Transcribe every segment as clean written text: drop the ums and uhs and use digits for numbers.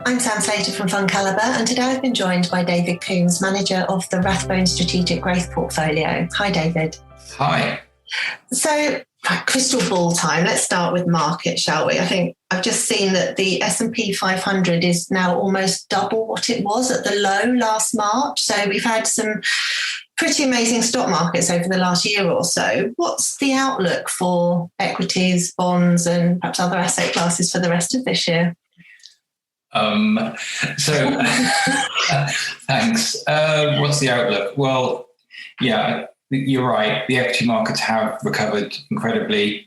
I'm Sam Slater from FundCalibre, and today I've been joined by David Coombs, manager of the Rathbone Strategic Growth Portfolio. Hi, David. Hi. So, crystal ball time. Let's start with market, shall we? I think I've just seen that the S&P 500 is now almost double what it was at the low last March. So we've had some pretty amazing stock markets over the last year or so. What's the outlook for equities, bonds, and perhaps other asset classes for the rest of this year? Thanks. What's the outlook? Well, yeah, you're right. The equity markets have recovered incredibly.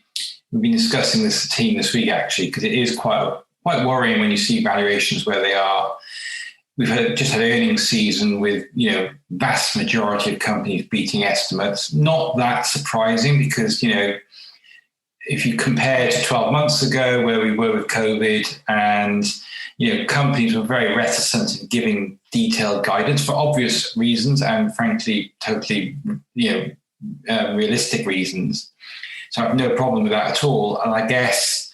We've been discussing this with the team this week, actually, because it is quite worrying when you see valuations where they are. We've just had earnings season with, vast majority of companies beating estimates. Not that surprising because, if you compare to 12 months ago where we were with COVID and, companies were very reticent in giving detailed guidance for obvious reasons and frankly, totally, realistic reasons. So I have no problem with that at all. And I guess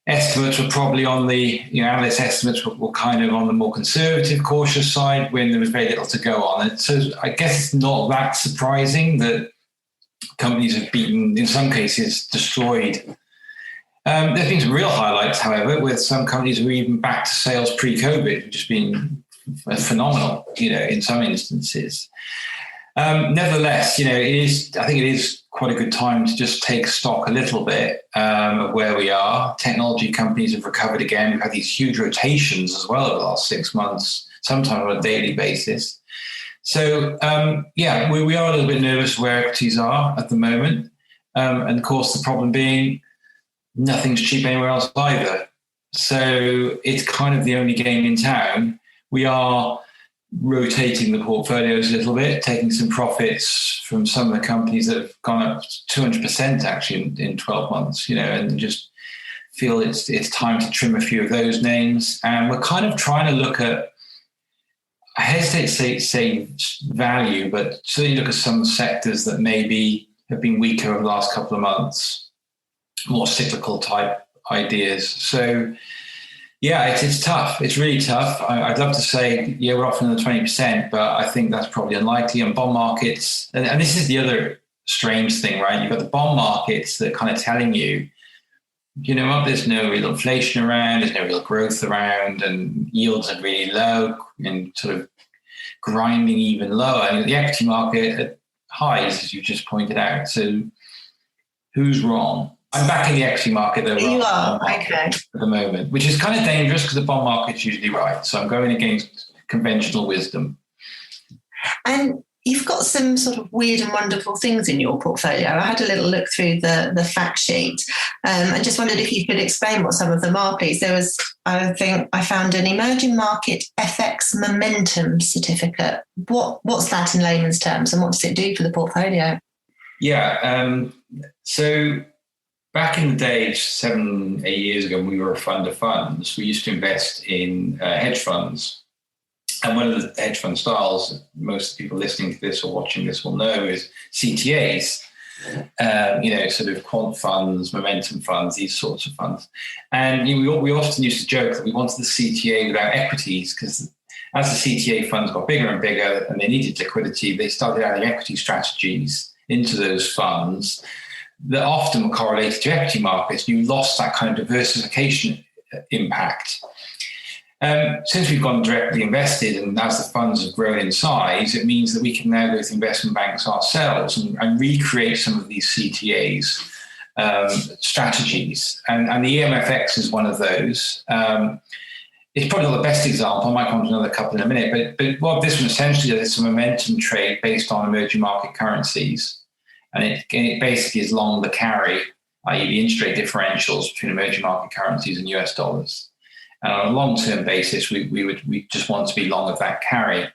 estimates were probably on the, analyst estimates were kind of on the more conservative, cautious side when there was very little to go on. And so I guess it's not that surprising that companies have beaten, in some cases, destroyed. There's been some real highlights, however, with some companies who are even back to sales pre-COVID, which has been phenomenal, in some instances. Nevertheless, I think it is quite a good time to just take stock a little bit of where we are. Technology companies have recovered again. We've had these huge rotations as well over the last 6 months, sometimes on a daily basis. So, we are a little bit nervous where equities are at the moment. And of course, the problem being nothing's cheap anywhere else either. So it's kind of the only game in town. We are rotating the portfolios a little bit, taking some profits from some of the companies that have gone up 200% actually in 12 months, and just feel it's time to trim a few of those names. And we're kind of trying to look at, I hesitate to say value, but certainly look at some sectors that maybe have been weaker over the last couple of months, more cyclical type ideas. So it's tough. It's really tough. I'd love to say, we're off another 20%, but I think that's probably unlikely. And bond markets, and this is the other strange thing, right? You've got the bond markets that are kind of telling you, there's no real inflation around, there's no real growth around, and yields are really low and sort of grinding even lower. And the equity market at highs, as you just pointed out. So who's wrong? I'm back in the equity market, though. You are, okay. At the moment, which is kind of dangerous because the bond market's usually right. So I'm going against conventional wisdom. And you've got some sort of weird and wonderful things in your portfolio. I had a little look through the fact sheet and just wondered if you could explain what some of them are, please. There was, I think I found an emerging market FX momentum certificate. What's that in layman's terms and what does it do for the portfolio? Yeah, so back in the day, 7-8 years ago, when we were a fund of funds, we used to invest in hedge funds. And one of the hedge fund styles most people listening to this or watching this will know is CTAs, sort of quant funds, momentum funds, these sorts of funds. And we often used to joke that we wanted the CTA without equities because as the CTA funds got bigger and bigger and they needed liquidity, they started adding equity strategies into those funds that often were correlated to equity markets. You lost that kind of diversification impact. Since we've gone directly invested and as the funds have grown in size, it means that we can now go to investment banks ourselves and recreate some of these CTAs strategies. And the EMFX is one of those. It's probably not the best example. I might come to another couple in a minute. But what this one essentially does, it's a momentum trade based on emerging market currencies. And it basically is long the carry, i.e. the interest rate differentials between emerging market currencies and US dollars. And on a long-term basis, we just want to be long of that carry.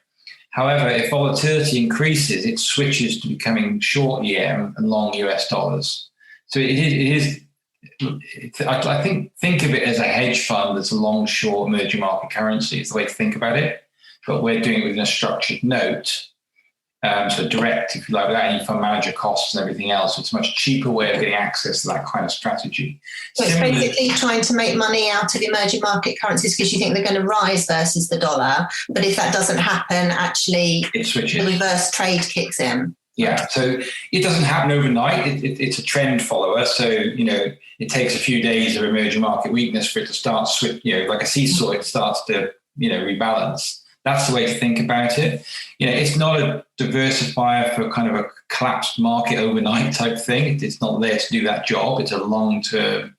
However, if volatility increases, it switches to becoming short EM and long US dollars. So I think of it as a hedge fund that's a long-short emerging market currency. It's the way to think about it. But we're doing it within a structured note. So direct, if you like, without any fund manager costs and everything else. It's a much cheaper way of getting access to that kind of strategy. So it's basically trying to make money out of emerging market currencies because you think they're going to rise versus the dollar. But if that doesn't happen, actually it switches. The reverse trade kicks in. Yeah, so it doesn't happen overnight. It's a trend follower. So, it takes a few days of emerging market weakness for it to start, like a seesaw, it starts to, rebalance. That's the way to think about it. It's not a diversifier for kind of a collapsed market overnight type thing. It's not there to do that job. It's a long-term,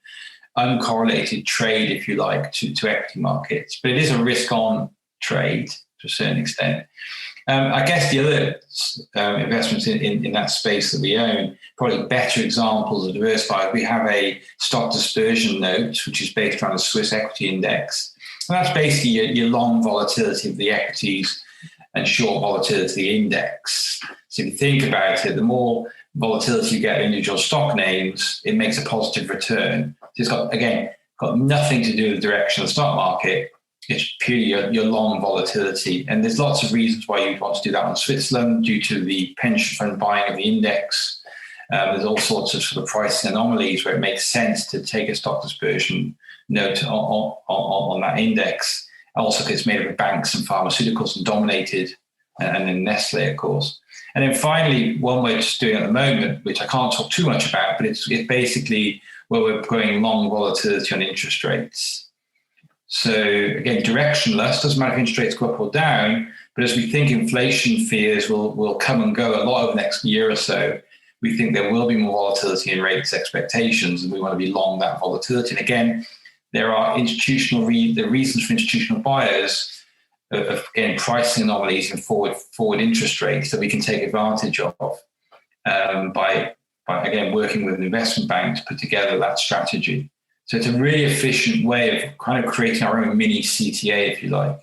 uncorrelated trade, if you like, to equity markets. But it is a risk-on trade to a certain extent. I guess the other investments in that space that we own, probably better examples of diversifiers. We have a stock dispersion note, which is based around the Swiss equity index. And that's basically your long volatility of the equities and short volatility of the index. So if you think about it, the more volatility you get in individual stock names, it makes a positive return. So it's got nothing to do with the direction of the stock market. It's purely your long volatility. And there's lots of reasons why you'd want to do that on Switzerland due to the pension fund buying of the index. There's all sorts of sort of pricing anomalies where it makes sense to take a stock dispersion note on that index. Also, because it's made up of banks and pharmaceuticals and dominated, and then Nestle, of course. And then finally, one we're just doing at the moment, which I can't talk too much about, but it's basically where we're going long volatility on interest rates. So again, directionless, doesn't matter if interest rates go up or down, but as we think inflation fears will come and go a lot over the next year or so, we think there will be more volatility in rates expectations, and we want to be long that volatility. And again, there are the reasons for institutional buyers of again, pricing anomalies and forward interest rates that we can take advantage of by again, working with an investment bank to put together that strategy. So it's a really efficient way of kind of creating our own mini CTA, if you like.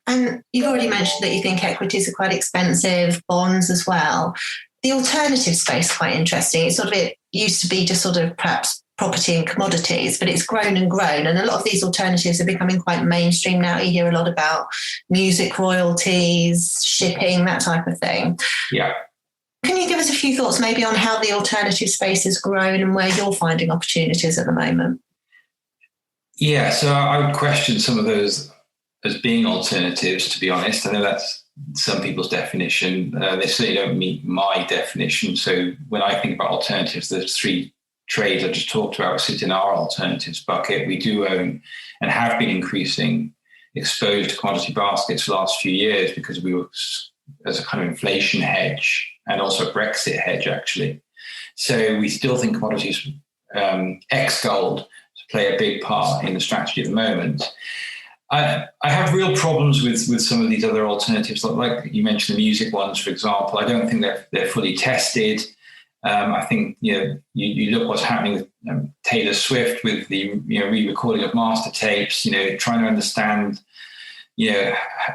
And you've already mentioned that you think equities are quite expensive, bonds as well. The alternative space is quite interesting. It used to be just sort of perhaps property and commodities, but it's grown and grown. And a lot of these alternatives are becoming quite mainstream now. You hear a lot about music royalties, shipping, that type of thing. Yeah. Can you give us a few thoughts maybe on how the alternative space has grown and where you're finding opportunities at the moment? Yeah, so I would question some of those as being alternatives, to be honest. I know that's some people's definition. They certainly don't meet my definition. So when I think about alternatives, there's three trades I just talked about sit in our alternatives bucket. We do own and have been increasing exposed to commodity baskets for the last few years because we were as a kind of inflation hedge and also a Brexit hedge, actually. So we still think commodities, ex-gold, play a big part in the strategy at the moment. I have real problems with some of these other alternatives, like you mentioned the music ones, for example. I don't think they're fully tested. I think you look what's happening with Taylor Swift with the re-recording of master tapes. Trying to understand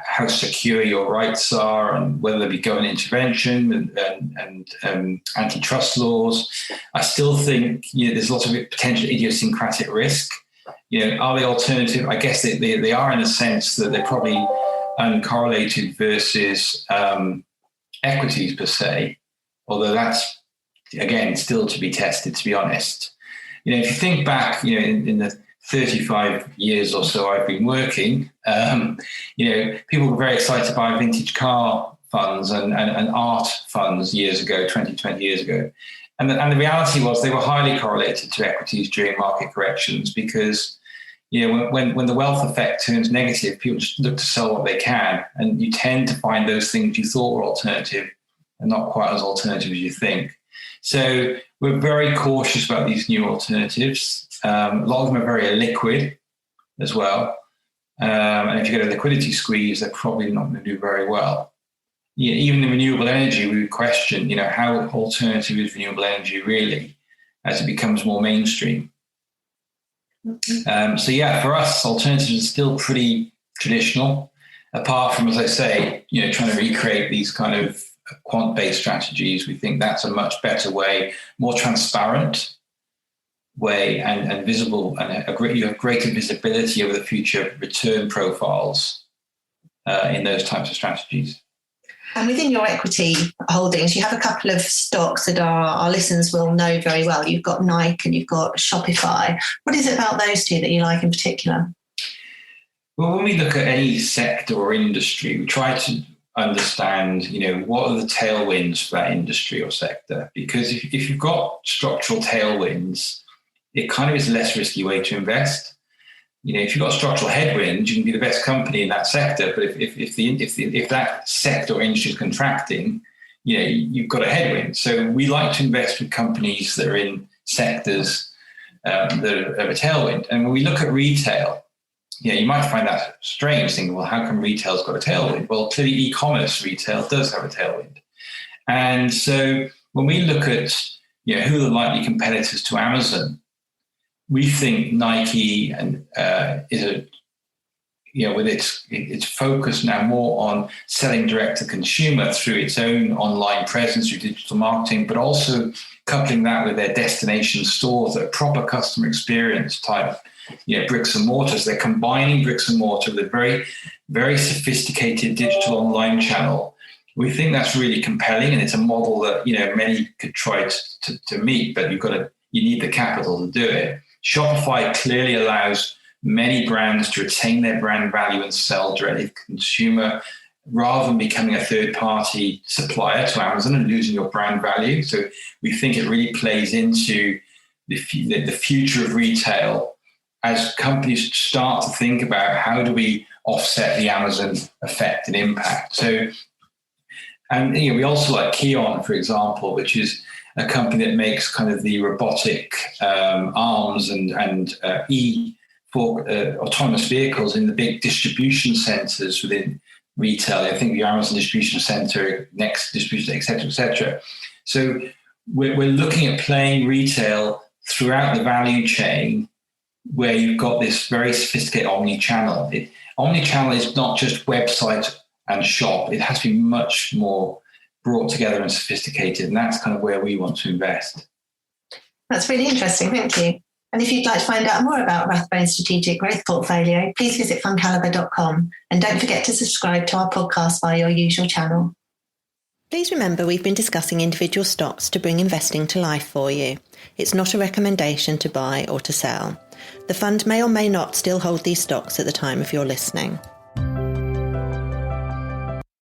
how secure your rights are and whether there be government intervention and antitrust laws. I still think there's lots of potential idiosyncratic risk. Are they alternative? I guess they are in a sense that they're probably uncorrelated versus equities per se, although that's, again, still to be tested, to be honest. If you think back, in the 35 years or so I've been working, people were very excited by vintage car funds and art funds years ago, 20 years ago. And the reality was they were highly correlated to equities during market corrections because, when the wealth effect turns negative, people just look to sell what they can. And you tend to find those things you thought were alternative and not quite as alternative as you think. So we're very cautious about these new alternatives. A lot of them are very illiquid as well. And if you get a liquidity squeeze, they're probably not going to do very well. Even in renewable energy, we would question, how alternative is renewable energy really as it becomes more mainstream. Mm-hmm. For us, alternatives are still pretty traditional, apart from, as I say, trying to recreate these kind of quant-based strategies. We think that's a much better way, more transparent way and visible, and you have greater visibility over the future return profiles in those types of strategies. And within your equity holdings, you have a couple of stocks that our listeners will know very well. You've got Nike and you've got Shopify. What is it about those two that you like in particular? Well, when we look at any sector or industry, we try to understand, what are the tailwinds for that industry or sector? Because if you've got structural tailwinds, it kind of is a less risky way to invest. If you've got structural headwinds, you can be the best company in that sector. But if that sector or industry is contracting, you've got a headwind. So we like to invest with companies that are in sectors that are a tailwind. And when we look at retail, you might find that strange, thinking, well, how come retail's got a tailwind? Well, clearly e-commerce retail does have a tailwind. And so when we look at who are the likely competitors to Amazon, we think Nike and is with its focus now more on selling direct to consumer through its own online presence, through digital marketing, but also coupling that with their destination stores, that proper customer experience type, bricks and mortars. They're combining bricks and mortar with a very, very sophisticated digital online channel. We think that's really compelling, and it's a model that many could try to meet, but you need the capital to do it. Shopify clearly allows many brands to retain their brand value and sell directly to consumer rather than becoming a third-party supplier to Amazon and losing your brand value. So we think it really plays into the future of retail as companies start to think about how do we offset the Amazon effect and impact. And we also like Kion, for example, which is a company that makes kind of the robotic arms and autonomous vehicles in the big distribution centers within retail. I think the Amazon distribution center, Next distribution, et cetera, et cetera. So we're looking at playing retail throughout the value chain where you've got this very sophisticated omni-channel. Omni-channel is not just website and shop. It has to be much more brought together and sophisticated, and that's kind of where we want to invest. That's really interesting, thank you. And if you'd like to find out more about Rathbone's strategic growth portfolio, please visit FundCalibre.com, and don't forget to subscribe to our podcast via your usual channel. Please remember we've been discussing individual stocks to bring investing to life for you. It's not a recommendation to buy or to sell. The fund may or may not still hold these stocks at the time of your listening.